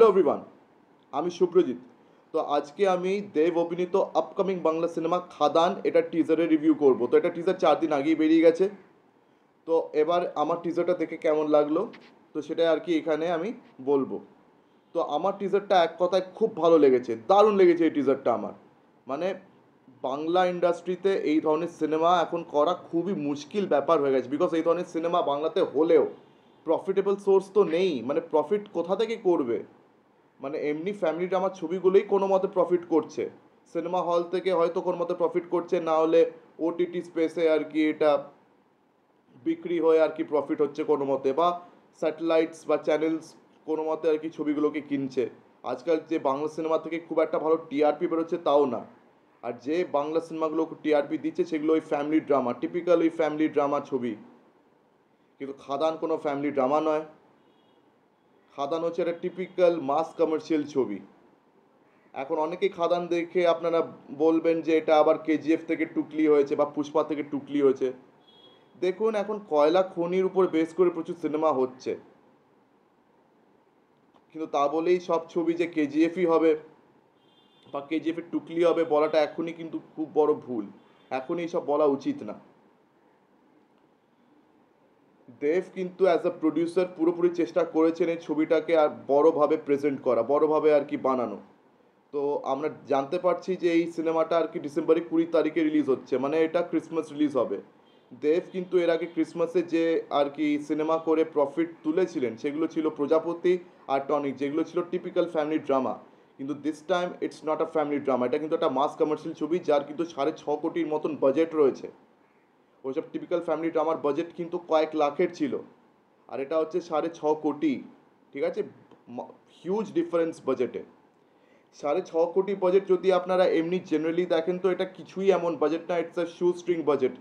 Hello everyone, আমি সুপ্রজিৎ। তো আজকে আমি দেব অভিনীত আপকামিং বাংলা সিনেমা খাদান এটা টিজারের রিভিউ করব। তো এটা টিজার 4 দিন আগেই বেরিয়ে গেছে। তো এবার আমার টিজারটা দেখে কেমন লাগলো তো সেটা আর কি এখানে আমি বলবো। তো আমার টিজারটা এক কথায় খুব ভালো লেগেছে, দারুণ লেগেছে এই টিজারটা আমার। মানে বাংলা ইন্ডাস্ট্রিতে এই ধরনের সিনেমা এখন করা খুবই মুশকিল ব্যাপার হয়ে গেছে, বিকজ এই ধরনের সিনেমা বাংলাতে হলেও প্রফিটেবল সোর্স তো নেই। মানে প্রফিট কোথা থেকে করবে? মানে এমনি ফ্যামিলি ড্রামার ছবিগুলোই কোনো মতে প্রফিট করছে, সিনেমা হল থেকে হয়তো কোনো মতে প্রফিট করছে, না হলে ওটিটি স্পেসে আর কি এটা বিক্রি হয়ে আর কি প্রফিট হচ্ছে কোনো মতে, বা স্যাটেলাইটস বা চ্যানেলস কোনো মতে আর কি ছবিগুলোকে কিনছে। আজকাল যে বাংলা সিনেমা থেকে খুব একটা ভালো টিআরপি বেরোচ্ছে তাও না। আর যে বাংলা সিনেমাগুলো টিআরপি দিচ্ছে সেগুলো ওই ফ্যামিলি ড্রামা, টিপিক্যাল ওই ফ্যামিলি ড্রামা ছবি। কিন্তু খাদান কোনো ফ্যামিলি ড্রামা নয়, খাদান হচ্ছে একটা টিপিক্যাল মাস কমার্শিয়াল ছবি। এখন অনেকেই খাদান দেখে আপনারা বলবেন যে এটা আবার কেজিএফ থেকে টুকলি হয়েছে বা পুষ্পা থেকে টুকলি হয়েছে। দেখুন, এখন কয়লা খনির উপর বেস করে প্রচুর সিনেমা হচ্ছে, কিন্তু তা বলেই সব ছবি যে কেজিএফই হবে বা কেজিএফের টুকলি হবে বলাটা এখনই কিন্তু খুব বড় ভুল। এখনই সব বলা উচিত না। দেব কিন্তু অ্যাজ আ প্রডিউসার পুরোপুরি চেষ্টা করেছেন এই ছবিটাকে আর বড়োভাবে প্রেজেন্ট করা, বড়োভাবে আর কি বানানো। তো আমরা জানতে পারছি যে এই সিনেমাটা আর কি ডিসেম্বরের 20 তারিখে রিলিজ হচ্ছে, মানে এটা ক্রিসমাস রিলিজ হবে। দেব কিন্তু এর আগে ক্রিসমাসে যে আর কি সিনেমা করে প্রফিট তুলেছিলেন সেগুলো ছিল প্রজাপতি আর টনিক, যেগুলো ছিল টিপিক্যাল ফ্যামিলি ড্রামা। কিন্তু this time it's not a family drama, এটা কিন্তু একটা মাস কমার্শিয়াল ছবি যার কিন্তু 6.5 কোটির মতন বাজেট রয়েছে। ওইসব টিপিক্যাল ফ্যামিলি ড্রামার বাজেট কিন্তু কয়েক লাখের ছিল, আর এটা হচ্ছে 6.5 কোটি। ঠিক আছে, হিউজ ডিফারেন্স বাজেটে। 6.5 কোটি বাজেট যদি আপনারা এমনি জেনারেলি দেখেন তো এটা কিছুই এমন বাজেট না, it's a shoe string budget.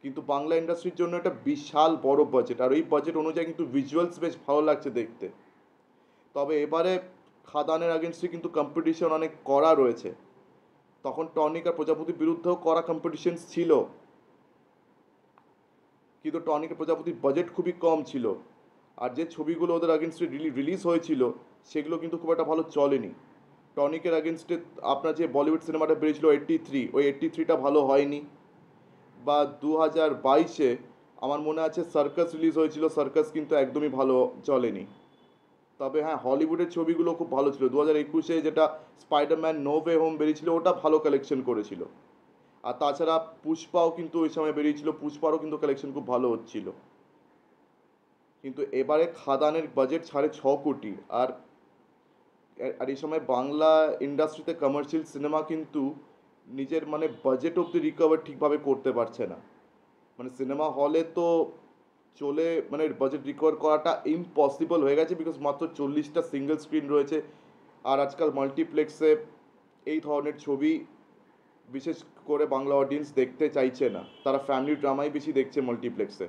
কিন্তু বাংলা ইন্ডাস্ট্রির জন্য এটা বিশাল বড় বাজেট, আর এই বাজেট অনুযায়ী কিন্তু ভিজুয়ালস বেশ ভালো লাগছে দেখতে। তবে এবারে খাদানের আগেনস্টে কিন্তু কম্পিটিশন অনেক কড়া রয়েছে। তখন টনিক আর প্রজাপতির বিরুদ্ধেও কড়া কম্পিটিশন ছিল, কিন্তু টনিক আর প্রজাপতির বাজেট খুবই কম ছিল। আর যে ছবিগুলো ওদের আগেনস্টে রিলিজ হয়েছিল সেগুলো কিন্তু খুব একটা ভালো চলেনি। টনিকের আগেনস্টে আপনার যে বলিউড সিনেমাটা বেরিয়েছিল 83, ওই 83টা ভালো হয়নি। বা 2022-এ আমার মনে আছে সার্কাস রিলিজ হয়েছিল, সার্কাস কিন্তু একদমই ভালো চলেনি। তবে হ্যাঁ, হলিউডের ছবিগুলো খুব ভালো ছিল। 2021-এ যেটা স্পাইডারম্যান নো ওয়ে হোম বেরিয়েছিল ওটা ভালো কালেকশন করেছিল। আর তাছাড়া পুষ্পাও কিন্তু ওই সময় বেরিয়েছিল, পুষ্পারও কিন্তু কালেকশন খুব ভালো হচ্ছিল। কিন্তু এবারে খাদানের বাজেট 6.5 কোটি। আর আর এই সময় বাংলা ইন্ডাস্ট্রিতে কমার্শিয়াল সিনেমা কিন্তু নিজের মানে বাজেট অব্দি রিকভার ঠিকভাবে করতে পারছে না। মানে সিনেমা হলে তো চলে, মানে বাজেট রিকভার করাটা ইম্পসিবল হয়ে গেছে, বিকজ মাত্র 40টা সিঙ্গেল স্ক্রিন রয়েছে। আর আজকাল মাল্টিপ্লেক্সে এই ধরনের ছবি বিশেষ করে বাংলা অডিয়েন্স দেখতে চাইছে না, তারা ফ্যামিলি ড্রামাই বেশি দেখছে মাল্টিপ্লেক্সে।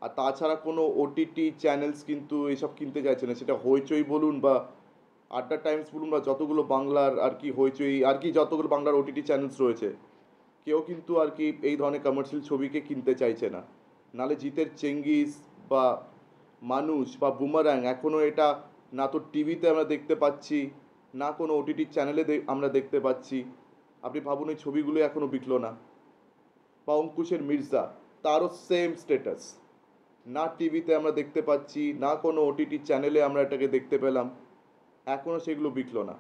আর তাছাড়া কোনো ওটিটি চ্যানেলস কিন্তু এসব কিনতে চাইছে না, সেটা হইচই বলুন বা আড্ডা টাইমস বলুন বা যতগুলো বাংলার আর কি হইচই আর কি যতগুলো বাংলার ওটিটি চ্যানেলস রয়েছে, কেউ কিন্তু আর কি এই ধরনের কমার্শিয়াল ছবিকে কিনতে চাইছে না। নালে জিতের চেঙ্গিস বা মানুষ বা বুমারাং এখনও এটা না তো টিভিতে আমরা দেখতে পাচ্ছি, না কোনো ওটিটি চ্যানেলে আমরা দেখতে পাচ্ছি। আপনি ভাবুন এই ছবিগুলো এখনও বিকলো না। বা অঙ্কুশের মির্জা, তারও সেম স্ট্যাটাস, না টিভিতে আমরা দেখতে পাচ্ছি, না কোনো ওটিটি চ্যানেলে আমরা এটাকে দেখতে পেলাম, এখনও সেগুলো বিকলো না।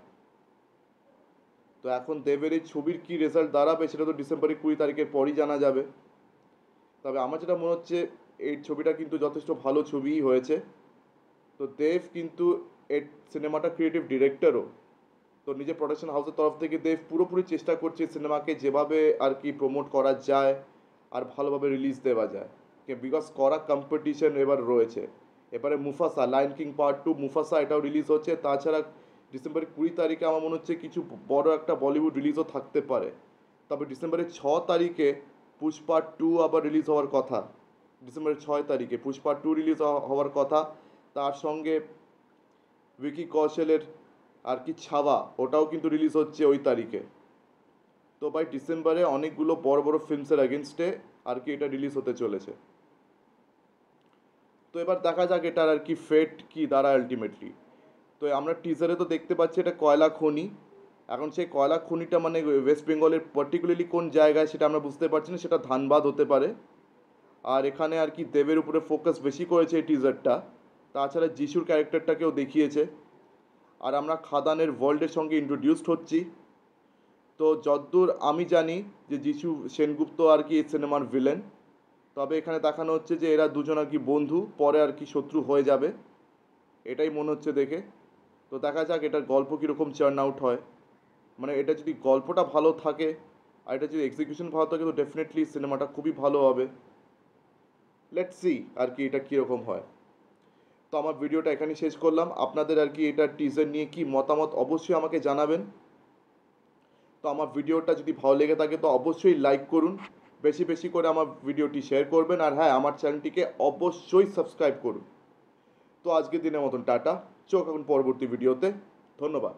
তো এখন দেবের এই ছবির কী রেজাল্ট দাঁড়াবে সেটা তো ডিসেম্বরের 20 তারিখের পরই জানা যাবে। তবে আমার যেটা মনে হচ্ছে এই ছবিটা কিন্তু যথেষ্ট ভালো ছবিই হয়েছে। তো দেব কিন্তু এই সিনেমাটা ক্রিয়েটিভ ডিরেক্টরও। তো নিজের প্রোডাকশন হাউসের তরফ থেকে দেব পুরোপুরি চেষ্টা করছে সিনেমাকে যেভাবে আর কি প্রমোট করা যায় আর ভালোভাবে রিলিজ দেওয়া যায়, বিকজ করা কম্পিটিশন এবার রয়েছে। এবারে মুফাসা, লায়ন কিং পার্ট 2 মুফাসা এটাও রিলিজ হচ্ছে। তাছাড়া ডিসেম্বরের 20 তারিখে আমার মনে হচ্ছে কিছু বড় একটা বলিউড রিলিজও থাকতে পারে। তবে ডিসেম্বরের 6 তারিখে পুষ্পা 2 আবার রিলিজ হওয়ার কথা। ডিসেম্বরের 6 তারিখে পুষ্পা 2 রিলিজ হওয়ার কথা। তার সঙ্গে ভিকি কৌশলের আর কি ছাওয়া, ওটাও কিন্তু রিলিজ হচ্ছে ওই তারিখে। তো ভাই ডিসেম্বরে অনেকগুলো বড় বড় ফিল্মসের এগেনস্টে আর কি এটা রিলিজ হতে চলেছে। তো এবার দেখা যাক এটার আর কি ফেট কি দাঁড়ায় আলটিমেটলি। তো আমরা টিজারে তো দেখতে পাচ্ছি এটা কয়লা খনি। এখন সেই কয়লা খনিটা মানে ওয়েস্ট বেঙ্গলের পার্টিকুলারলি কোন জায়গায় সেটা আমরা বুঝতে পারছি না, সেটা ধানবাদ হতে পারে। আর এখানে আর কি দেবের উপরে ফোকাস বেশি করেছে এই টিজারটা। তাছাড়া যিশুর ক্যারেক্টারটাকেও দেখিয়েছে। আর আমরা খাদানের ওয়ার্ল্ডের সঙ্গে ইন্ট্রোডিউসড হচ্ছি। তো যতদূর আমি জানি যে যিশু সেনগুপ্ত আর কি এই সিনেমার ভিলেন। তবে এখানে দেখানো হচ্ছে যে এরা দুজন আর কি বন্ধু, পরে আর কি শত্রু হয়ে যাবে, এটাই মনে হচ্ছে দেখে। তো দেখা যাক এটার গল্প কীরকম চার্ন আউট হয়। মানে এটা যদি গল্পটা ভালো থাকে আর এটা যদি এক্সিকিউশন ভালো থাকে তো ডেফিনেটলি সিনেমাটা খুবই ভালো হবে। লেটস সি আর কি এটা কীরকম হয়। তো আমার ভিডিওটা এখানেই শেষ করলাম। আপনাদের আর কি এটা টিজার নিয়ে কি মতামত অবশ্যই আমাকে জানাবেন। তো আমার ভিডিওটা যদি ভালো লেগে থাকে তো অবশ্যই লাইক করুন, বেশি বেশি করে আমার ভিডিওটি শেয়ার করবেন, আর হ্যাঁ আমার চ্যানেলটিকে অবশ্যই সাবস্ক্রাইব করুন। তো আজকের দিনের মতন টাটা, চোখ এখন পরবর্তী ভিডিওতে। ধন্যবাদ।